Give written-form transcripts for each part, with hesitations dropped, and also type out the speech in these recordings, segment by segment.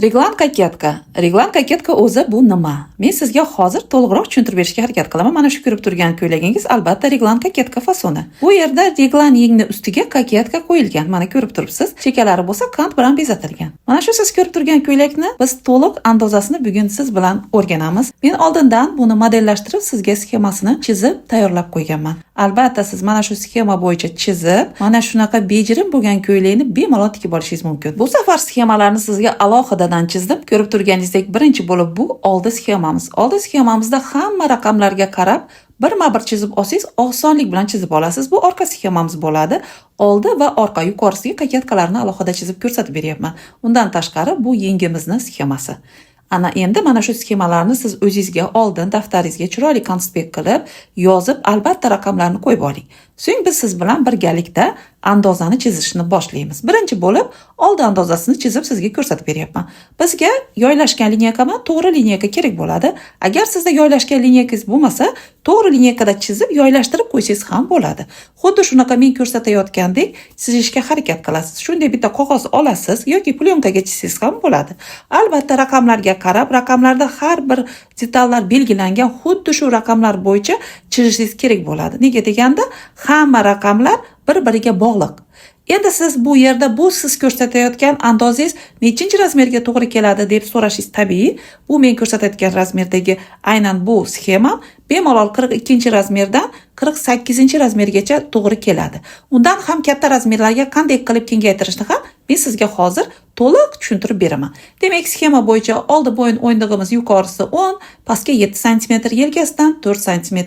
Reglan koketka. Reglan koketka o'zi bu nima? Men sizga hozir to'liqroq tushuntirib berishga harakat qilaman. Mana shu ko'rib turgan ko'ylagingiz albatta reglan koketka fasoni. Bu yerda reglan yengni ustiga koketka qo'yilgan. Mana ko'rib turibsiz. Chekalari bo'lsa kant bilan bezatilgan. Mana shu siz ko'rib turgan ko'ylakni biz to'liq andozasini bugun siz bilan o'rganamiz. Men oldindan buni modellashtirib sizga sxemasini chizib tayyorlab qo'yganman. Albatta siz mana shu sxema bo'yicha chizib, mana shunaqa bejirim bo'lgan ko'ylakni bemalol tikib olishingiz mumkin. Bu safar sxemalarni sizga alohidadan chizdim. Ko'rib turganingizdek, birinchi bo'lib bu oldi sxemamiz. Oldi sxemamizda hamma raqamlarga qarab birma-bir chizib olsangiz, osonlik bilan chizib olasiz. Bu orqa sxemamiz bo'ladi. Oldi va orqa yuqorisiga koketkalarni alohida chizib ko'rsatib beryapman. Undan tashqari bu yengimizni sxemasi. Ana endi mana shu sxemalarni siz o'zingizga oldin daftaringizga chiroyli konspekt qilib, yozib, albatta raqamlarni qo'yib oling. So'ng biz siz bilan birgalikda andozani chizishni boshlaymiz. Birinchi bo'lib, oldi andozasini chizib sizga ko'rsatib beryapman. Bizga yoylashgan lineykami, to'g'ri lineyka kerak bo'ladi. Agar sizda yoylashgan lineykangiz bo'lmasa, to'g'ri lineykada chizib yoylashtirib qo'ysangiz ham bo'ladi. Xuddi shunaqa men ko'rsatayotgandek chizishga harakat qilasiz. Shunday bitta qog'oz olasiz yoki plyonkaga chizsangiz ham bo'ladi. Albatta raqamlarga qarab, raqamlarda har bir detallar belgilangan, xuddi shu raqamlar bo'yicha chizishingiz kerak bo'ladi. Nega deganda, hamma raqamlar bir-biriga bog'liq. Endi siz bu yerda bu siz ko'rsatayotgan andozangiz nechinchi razmerga to'g'ri keladi deb so'rashingiz tabiiy. Bu men ko'rsatayotgan razmerdagi aynan bu sxema bemalol 42-razmerdan 48-razmergacha to'g'ri keladi. Undan ham katta razmerlarga qanday qilib kengaytirishni ham men sizga hozir to'liq tushuntirib beraman. Demak, sxema bo'yicha oldi bo'yin o'yindig'imiz yuqorisi 10, pastga 7 sm, yelkasidan 4 sm,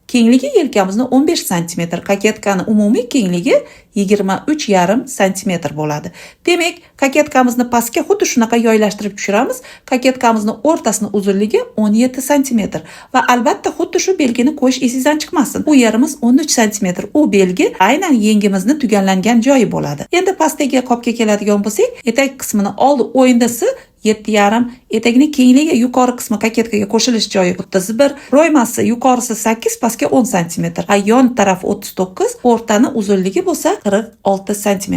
kengligi yelkamizni 15 sm, koketkani umumiy kengligi 23,5 sm bo'ladi. Demak, koketkamizni pastga xuddi shunaqa yoylashtirib tushiramiz. Koketkamizni o'rtasini uzunligi 17 sm va albatta xuddi shu belgini qo'yish esingizdan chiqmasin. Bu yerimiz 13 sm. U belgi aynan yengimizni tugallangan joyi bo'ladi. Endi pastdagi qopga keladigan bo'lsak, etak qismini oldi o'yindisi 7,5, etakning kengligi yuqori qismi koketkaga qo'shilish joyi 31, ro'ymasi yuqorisi 8, pastga 10 sm. Yon tarafi 39, o'rtani uzunligi bo'lsa 46 sm.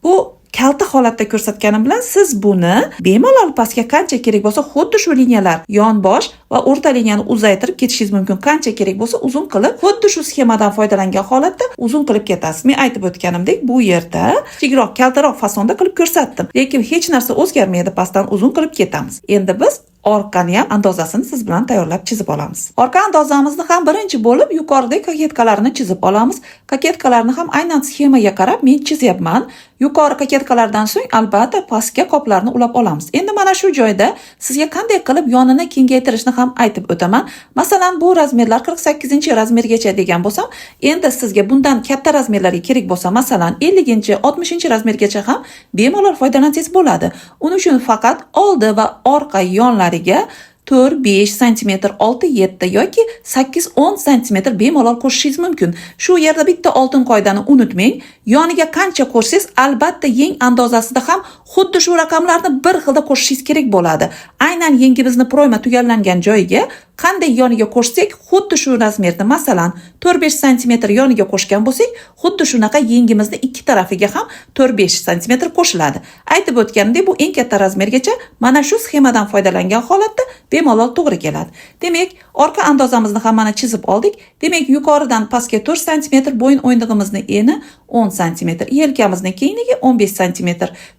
Bu kalta holatda ko'rsatganim bilan siz buni bemalol pastga qancha kerak bo'lsa, xuddi shu liniyalar yonbosh va o'rta liniyani uzaytirib ketishingiz mumkin. Qancha kerak bo'lsa uzun qilib, xuddi shu sxemadan foydalangan holatda uzun qilib ketasiz. Men aytib o'tganimdek, bu yerda kichikroq, kaltaroq fasonda qilib ko'rsatdim. Lekin hech narsa o'zgarmaydi, pastdan uzun qilib ketamiz. Endi biz orqani ham andozasini siz bilan tayyorlab chizib olamiz. Orqa andozamizni ham birinchi bo'lib yuqoridagi koketkalarni chizib olamiz. Koketkalarni ham aynan sxemaga qarab men chizyapman. Yuqori koketkalardan so'ng albatta pastga qoplarni ulab olamiz. Endi mana shu joyda sizga qanday qilib yonini kengaytirishni ham aytib o'taman. Masalan, bu razmerlar 48-razmergacha degan bo'lsam, endi sizga bundan katta razmerlarga kerak bo'lsa, masalan, 50-60-razmergacha ham bemalol foydalansangiz bo'ladi. Uning uchun faqat oldi va orqa yonlariga 4-5 sm, 6-7 yoki 8-10 sm bemalol qo'shishingiz mumkin. Shu yerda bitta oltin qoidani unutmang. Yoniga qancha qo'shsangiz, albatta yeng andozasida ham xuddi shu raqamlarni bir xilda qo'shishingiz kerak bo'ladi. Aynan yengimizni proyma tugallangan joyiga qanday yoniga qo'shsak, xuddi shu razmerni, masalan, 4-5 sm yoniga qo'shgan bo'lsak, xuddi shunaqa yengimizni ikki tarafiga ham 4-5 sm qo'shiladi. Aytib o'tganimdek, bu eng katta razmergacha mana shu sxemadan foydalangan holatda bemalol to'g'ri keladi. Demak, orqa andozamizni ham mana chizib oldik. Demak, yuqoridan pastga 4 sm, bo'yin o'yindig'imizni eni 10 sm, yelkamizning kengligi 15 sm,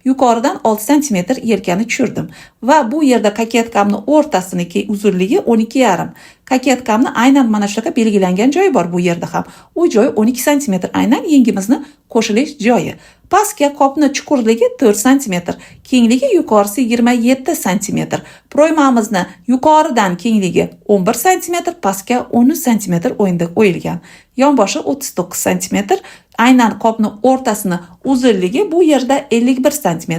yuqoridan 6 sm yelkani tushirdim. Va bu yerda koketkamning o'rtasiniki uzunligi 12,5. Koketkamni aynan mana shunaqa belgilangan joyi bor bu yerda ham. U joy 12 sm, aynan yengimizni qo'shilish joyi. Pastga qopni chuqurligi 4 sm, kengligi yuqorisi 27 sm. Proymamizni yuqoridan kengligi 11 sm, pastga 13 sm o'yindiq o'yilgan. Yonboshi 39 sm. Aynan qopning o'rtasini uzunligi bu yerda 51 sm.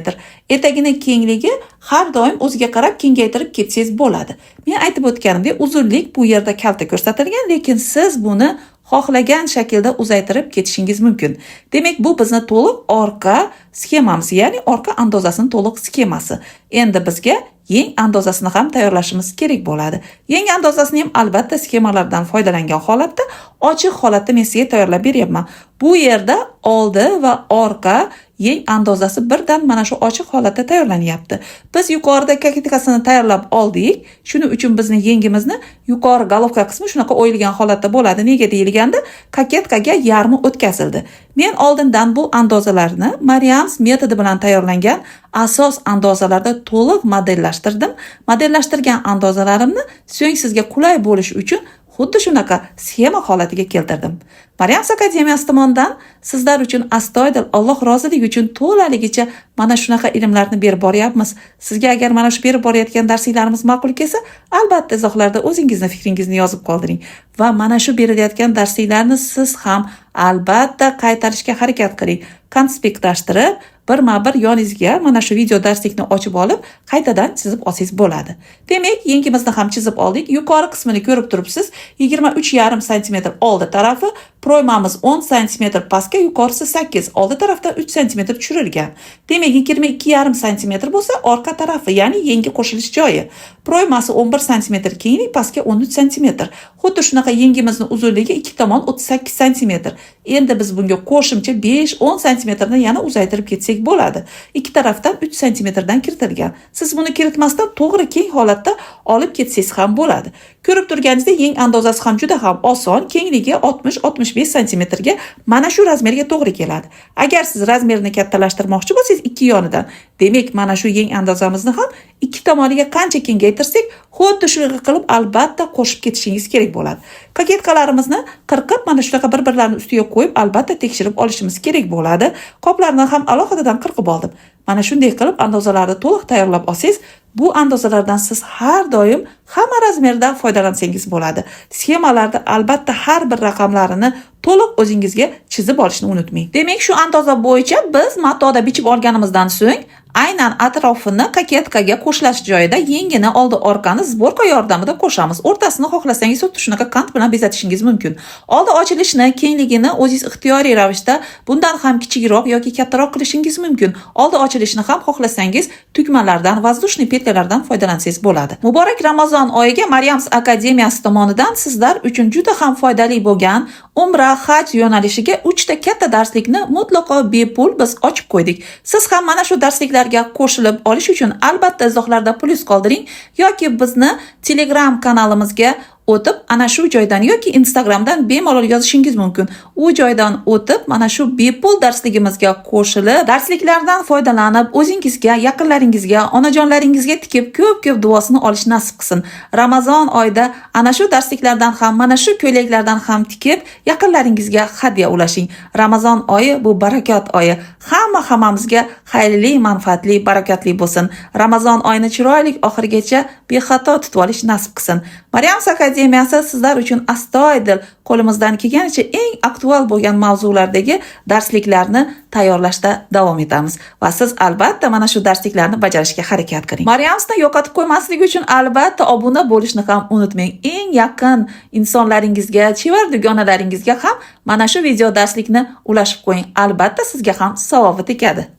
Etagining kengligi har doim o'ziga qarab kengaytirib ketsangiz bo'ladi. Men aytib o'tganimdek, uzunlik bu yerda kalta ko'rsatilgan, lekin siz buni xohlagan shaklda uzaytirib ketishingiz mumkin. Demak, bu bizni to'liq orqa sxemamiz, ya'ni orqa andozasining to'liq sxemasi. Endi bizga yeng andozasini ham tayyorlashimiz kerak bo'ladi. Yeng andozasini ham albatta sxemalardan foydalangan holatda, ochiq holatda men sizga tayyorlab beryapman. Bu yerda oldi va orqa yeng andozasi birdan mana shu ochiq holatda tayyorlanyapti. Biz yuqorida kaketkasini tayyorlab oldik. Shuning uchun bizni yengimizni yuqori golovka qismi shunaqa o'yilgan holatda bo'ladi. Nega deyilganda, kaketkaga yarmi o'tkazildi. Men oldindan bu andozalarni Mariams metodi bilan tayyorlangan asos andozalarda to'liq modellashtirdim. Modellashtirgan andozalarimni so'ng sizga qulay bo'lishi uchun xuddi shunaqa sxema holatiga keltirdim. Mariams Akademiyasi tomonidan sizlar uchun astoydil Alloh roziligi uchun to'laligicha mana shunaqa ilmlarni berib boryapmiz. Sizga agar mana shu berib borayotgan darsliklarimiz ma'qul kelsa, albatta izohlarda o'zingizni fikringizni yozib qoldiring va mana shu berilayotgan darsliklarni siz ham albatta qaytarishga harakat qiling. Konspektlashtirib, birma-bir yoningizga mana shu video darslikni ochib olib, qaytadan chizib olsangiz bo'ladi. Demak, yengimizni ham chizib oldik. Yuqori qismini ko'rib turibsiz. 23,5 sm oldi tarafi, proymamiz 10 sm pastga, yuqorisi 8, oldi tarafdan 3 sm tushirilgan. Demak, 22,5 sm bo'lsa, orqa tarafi, ya'ni yengi qo'shilish joyi. Proymasi 11 sm kenglik, pastga 13 sm. Xuddi shunaqa yengimizni uzunligi 2 tomon 38 sm. Endi biz bunga qo'shimcha 5-10 sm ni yana uzaytirib ketsak bo'ladi. Ikki tarafdan 3 sm dan kiritilgan. Siz buni kiritmasdan to'g'ri keng holatda olib ketsangiz ham bo'ladi. Ko'rib turganingizdek, yeng andozasi ham juda ham oson, kengligi 60-65 sm ga mana shu razmerga to'g'ri keladi. Agar siz razmerni kattalashtirmoqchi bo'lsangiz ikki yonidan, demak mana shu yeng andozamizni ham ikki tomoniga qancha kengaytirsak, xuddi shunaqa qilib albatta qo'shib ketishingiz kerak bo'ladi. Paketkalarimizni qirqib mana shunaqa bir-birlarini ustiga qo'yib albatta tekshirib olishimiz kerak bo'ladi. Qoplarni ham alohidadan qirqib oldim. Mana shunday qilib andozalarni to'liq tayyorlab olsangiz, bu andozalardan siz har doim hamma razmerdan foydalansangiz bo'ladi. Sxemalarda albatta har bir raqamlarini to'liq o'zingizga chizib olishni unutmang. Demak, shu andoza bo'yicha biz matoda bichib olganimizdan so'ng aynan atrofini kaketkaga qo'shlash joyida yengini oldi orqani zborka yordamida qo'shamiz. O'rtasini xohlasangiz xuddi shunaqa kant bilan bezatishingiz mumkin. Oldi ochilishni, kengligini o'zingiz ixtiyoriy ravishda bundan ham kichikroq yoki kattaroq qilishingiz mumkin. Oldi ochilishni ham xohlasangiz tugmalardan, vazdushniy petyalardan foydalansangiz bo'ladi. Muborak Ramazon oyiga Mariams Akademiyasi tomonidan sizlar uchun juda ham foydali bo'lgan Umra, haj yo'nalishiga 3 ta katta darslikni mutlaqo bepul biz ochib qo'ydik. Siz ham mana shu darsliklarga qo'shilib olish uchun albatta izohlarda plyus qoldiring yoki bizni Telegram kanalimizga o'tib ana shu joydan yoki Instagramdan bemalol yozishingiz mumkin. U joydan o'tib mana shu bepul darsligimizga qo'shilib, darsliklardan foydalanib, o'zingizga, yaqinlaringizga, onajonlaringizga tikib ko'p-ko'p duosini olish nasib qilsin. Ramazon oyida ana shu darsliklardan ham, mana shu ko'ylaklardan ham tikib, yaqinlaringizga hadya ulashing. Ramazon oyi bu barakat oyi. Hammamizga xayrli, manfaatli, barakatli bo'lsin. Ramazon oyini chiroyli oxirigacha bexato tutib olish nasib qilsin. Mariams Akademiyasi sizlar uchun astoydil qo'limizdan kelganicha eng aktual bo'lgan mavzulardagi darsliklarni tayyorlashda davom etamiz va siz albatta mana shu darsliklarni bajarishga harakat qiling. Mariamsni yo'qotib qo'ymaslik uchun albatta obuna bo'lishni ham unutmang. Eng yaqin insonlaringizga, chevar dugonalaringizga ham mana shu video darslikni ulashib qo'ying. Albatta sizga ham savobi tegadi.